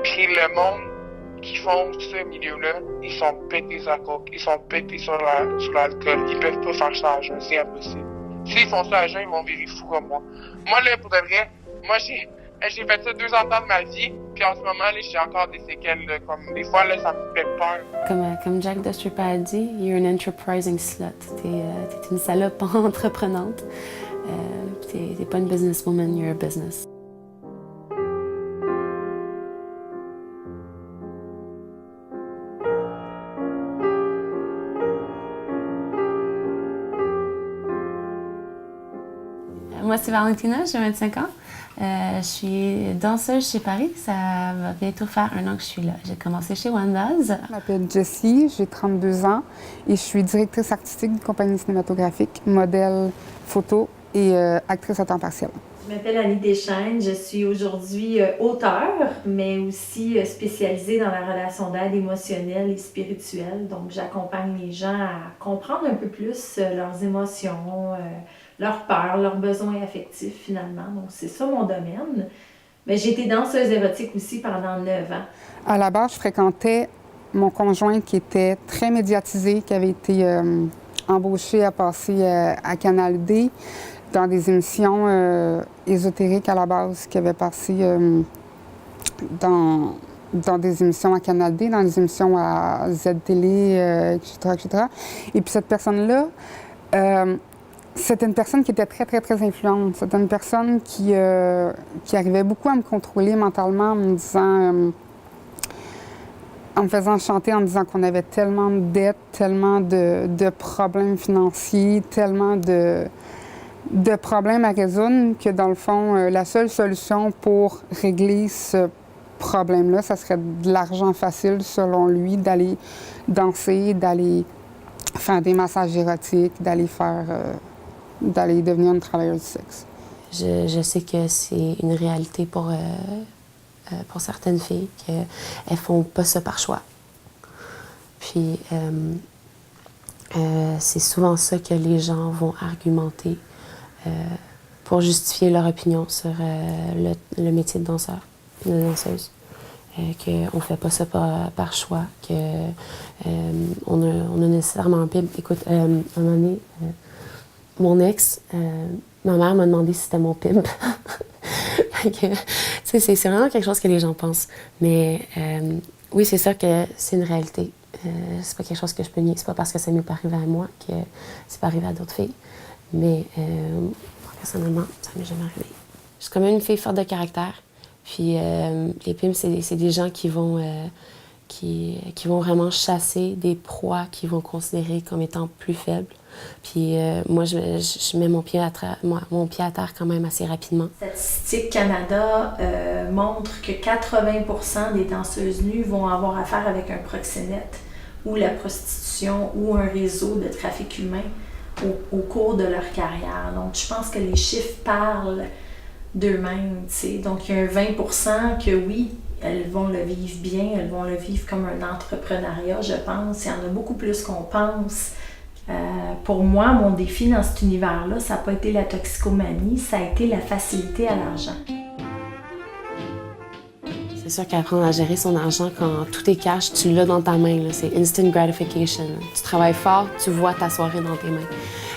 Puis le monde qui font ce milieu-là, ils sont pétés à coke, ils sont pétés sur l'alcool, ils peuvent pas faire ça à jeun, c'est impossible. S'ils font ça à jeun, ils vont virer fous comme moi. Moi, là, pour de vrai, moi, j'ai fait ça 2 ans de ma vie, puis en ce moment, là, j'ai encore des séquelles, là, comme des fois, là, ça me fait peur. Comme Jack the Stripper a dit, you're an enterprising slut. T'es une salope entreprenante. T'es pas une businesswoman, you're a business. Moi, c'est Valentina, j'ai 25 ans. Je suis danseuse chez Paris. Ça va bientôt faire 1 an que je suis là. J'ai commencé chez Wanda's. Je m'appelle Jessie, j'ai 32 ans et je suis directrice artistique d'une compagnie cinématographique, modèle, photo et actrice à temps partiel. Je m'appelle Annie Deschênes, je suis aujourd'hui auteure, mais aussi spécialisée dans la relation d'aide émotionnelle et spirituelle. Donc, j'accompagne les gens à comprendre un peu plus leurs émotions, leurs peurs, leurs besoins affectifs finalement. Donc, c'est ça mon domaine. Mais j'ai été danseuse érotique aussi pendant 9 ans. À la base, je fréquentais mon conjoint qui était très médiatisé, qui avait été embauché à passer à Canal D dans des émissions ésotériques à la base, qui avait passé dans des émissions à Canal D, dans des émissions à Z-Télé, etc. Et puis cette personne-là, c'était une personne qui était très, très, très influente. C'était une personne qui arrivait beaucoup à me contrôler mentalement en me disant, en me faisant chanter, en me disant qu'on avait tellement de dettes, tellement de problèmes financiers, tellement de problèmes à résoudre que, dans le fond, la seule solution pour régler ce problème-là, ça serait de l'argent facile, selon lui, d'aller danser, d'aller faire des massages érotiques, d'aller devenir une travailleuse du sexe. Je sais que c'est une réalité pour certaines filles, qu'elles font pas ça par choix. Puis, c'est souvent ça que les gens vont argumenter pour justifier leur opinion sur le métier de danseur, de danseuse. Qu'on fait pas ça par choix, qu'on a nécessairement un pimp. Écoute, à un moment donné, mon ex, ma mère m'a demandé si c'était mon pimp. C'est vraiment quelque chose que les gens pensent. Mais oui, c'est sûr que c'est une réalité. C'est pas quelque chose que je peux nier. C'est pas parce que ça m'est pas arrivé à moi que c'est pas arrivé à d'autres filles. Mais personnellement, ça m'est jamais arrivé. Je suis quand même une fille forte de caractère. Puis les pimps, c'est des gens qui vont vraiment chasser des proies qu'ils vont considérer comme étant plus faibles. Puis moi, je mets mon pied à terre quand même assez rapidement. Statistique Canada montre que 80% des danseuses nues vont avoir affaire avec un proxénète ou la prostitution ou un réseau de trafic humain au cours de leur carrière. Donc, je pense que les chiffres parlent d'eux-mêmes, tu sais. Donc, il y a un 20% que oui, elles vont le vivre bien, elles vont le vivre comme un entrepreneuriat, je pense. Il y en a beaucoup plus qu'on pense. Pour moi, mon défi dans cet univers-là, ça n'a pas été la toxicomanie, ça a été la facilité à l'argent. C'est sûr qu'apprendre à gérer son argent quand tout est cash, tu l'as dans ta main, là. C'est instant gratification. Tu travailles fort, tu vois ta soirée dans tes mains.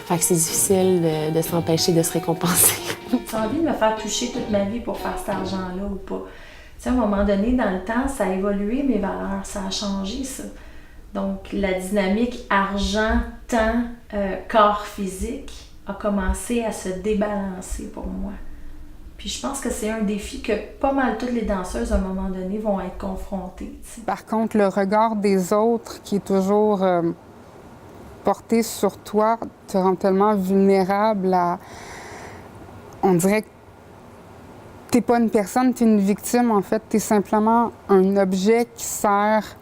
Fait que c'est difficile de s'empêcher de se récompenser. J'ai envie de me faire toucher toute ma vie pour faire cet argent-là ou pas. Tu sais, à un moment donné, dans le temps, ça a évolué, mes valeurs, ça a changé, ça. Donc, la dynamique argent-temps, corps physique a commencé à se débalancer pour moi. Puis je pense que c'est un défi que pas mal toutes les danseuses, à un moment donné, vont être confrontées. T'sais. Par contre, le regard des autres qui est toujours porté sur toi te rend tellement vulnérable à... On dirait que t'es pas une personne, t'es une victime, en fait. T'es simplement un objet qui sert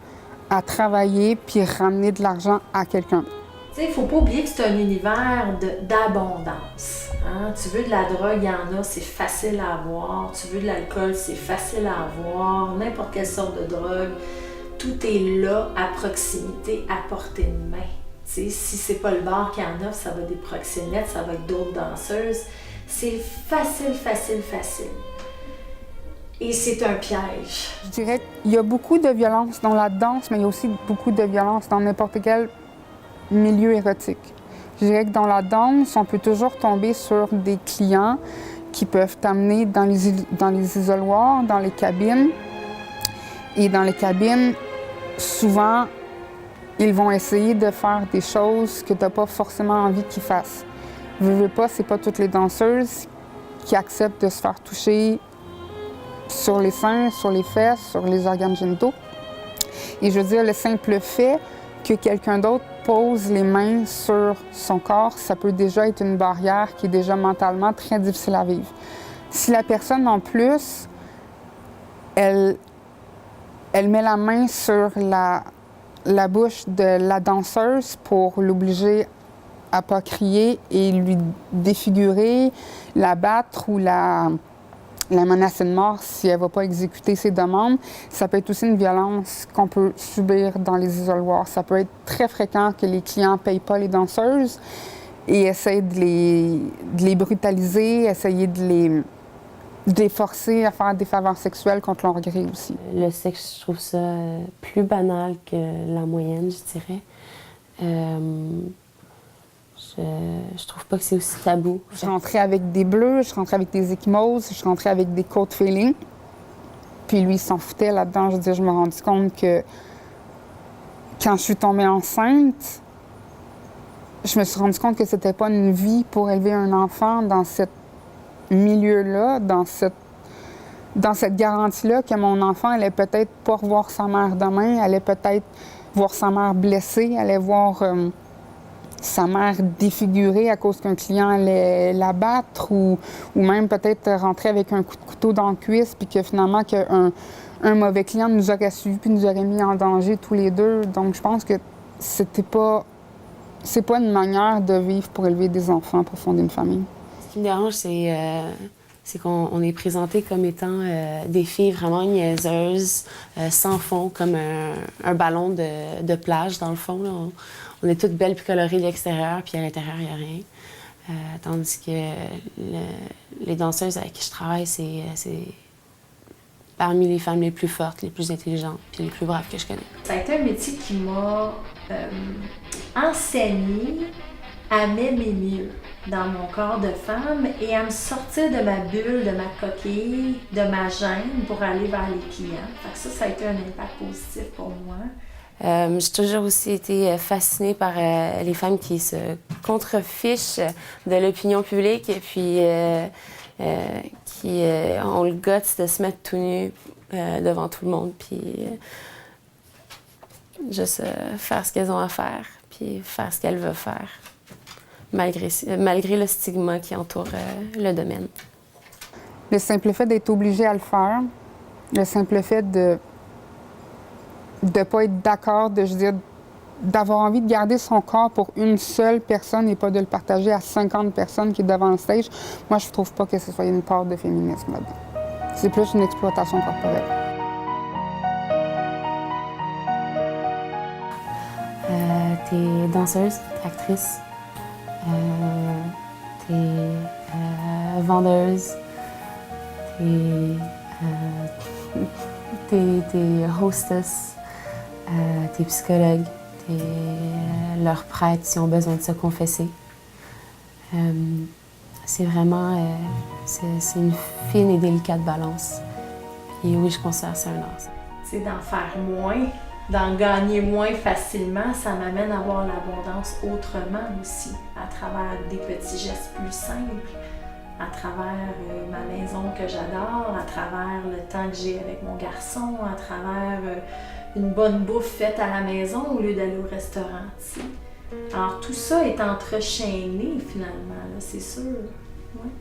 à travailler puis ramener de l'argent à quelqu'un. Tu sais, il faut pas oublier que c'est un univers d'abondance. Hein? Tu veux de la drogue, il y en a, c'est facile à avoir. Tu veux de l'alcool, c'est facile à avoir. N'importe quelle sorte de drogue, tout est là, à proximité, à portée de main. Tu sais, si c'est pas le bar qui en offre, ça va être des proxénètes, ça va être d'autres danseuses. C'est facile. Et c'est un piège. Je dirais qu'il y a beaucoup de violence dans la danse, mais il y a aussi beaucoup de violence dans n'importe quel milieu érotique. Je dirais que dans la danse, on peut toujours tomber sur des clients qui peuvent t'amener dans les isoloirs, dans les cabines. Et dans les cabines, souvent, ils vont essayer de faire des choses que tu n'as pas forcément envie qu'ils fassent. Veux pas, c'est pas toutes les danseuses qui acceptent de se faire toucher sur les seins, sur les fesses, sur les organes génitaux. Et je veux dire, le simple fait que quelqu'un d'autre pose les mains sur son corps, ça peut déjà être une barrière qui est déjà mentalement très difficile à vivre. Si la personne, en plus, elle met la main sur la bouche de la danseuse pour l'obliger à pas crier et lui défigurer, la battre ou la menacer de mort si elle ne va pas exécuter ses demandes. Ça peut être aussi une violence qu'on peut subir dans les isoloirs. Ça peut être très fréquent que les clients ne payent pas les danseuses et essayent de les brutaliser, essayer de les forcer à faire des faveurs sexuelles contre leur gré aussi. Le sexe, je trouve ça plus banal que la moyenne, je dirais. Je trouve pas que c'est aussi tabou. Je rentrais avec des bleus, je rentrais avec des ecchymoses, je rentrais avec des cold feelings. Puis lui, il s'en foutait là-dedans. Je veux dire, je me suis rendu compte que quand je suis tombée enceinte, je me suis rendu compte que c'était pas une vie pour élever un enfant dans ce milieu-là, dans cette garantie-là que mon enfant allait peut-être pas revoir sa mère demain, allait peut-être voir sa mère blessée, allait voir sa mère défigurée à cause qu'un client allait la battre ou même peut-être rentrer avec un coup de couteau dans la cuisse puis que finalement qu'un mauvais client nous aurait suivis puis nous aurait mis en danger tous les deux. Donc je pense que c'est pas une manière de vivre pour élever des enfants, pour fonder une famille. Ce qui me dérange, c'est qu'on est présenté comme étant des filles vraiment niaiseuses, sans fond, comme un ballon de plage, dans le fond. Là. On est toutes belles puis colorées de l'extérieur, puis à l'intérieur, il n'y a rien. Tandis que les danseuses avec qui je travaille, c'est parmi les femmes les plus fortes, les plus intelligentes, puis les plus braves que je connais. Ça a été un métier qui m'a enseigné à m'aimer mieux dans mon corps de femme et à me sortir de ma bulle, de ma coquille, de ma gêne pour aller vers les clients. Fait que ça a été un impact positif pour moi. J'ai toujours aussi été fascinée par les femmes qui se contrefichent de l'opinion publique et puis qui ont le guts de se mettre tout nu devant tout le monde, puis juste faire ce qu'elles ont à faire, puis faire ce qu'elles veulent faire, malgré le stigma qui entoure le domaine. Le simple fait d'être obligé à le faire, le simple fait de ne pas être d'accord, d'avoir envie de garder son corps pour une seule personne et pas de le partager à 50 personnes qui est devant le stage, moi, je trouve pas que ce soit une part de féminisme là-dedans. C'est plus une exploitation corporelle. T'es danseuse, actrice, t'es vendeuse, t'es hostess. T'es psychologue, t'es leur prêtre si ont besoin de se confesser. C'est vraiment c'est une fine et délicate balance. Et oui, je considère ça un art. C'est d'en faire moins, d'en gagner moins facilement, ça m'amène à voir l'abondance autrement aussi, à travers des petits gestes plus simples, à travers ma maison que j'adore, à travers le temps que j'ai avec mon garçon, à travers une bonne bouffe faite à la maison au lieu d'aller au restaurant, tu sais. Alors tout ça est entrechaîné finalement, là, c'est sûr. Ouais.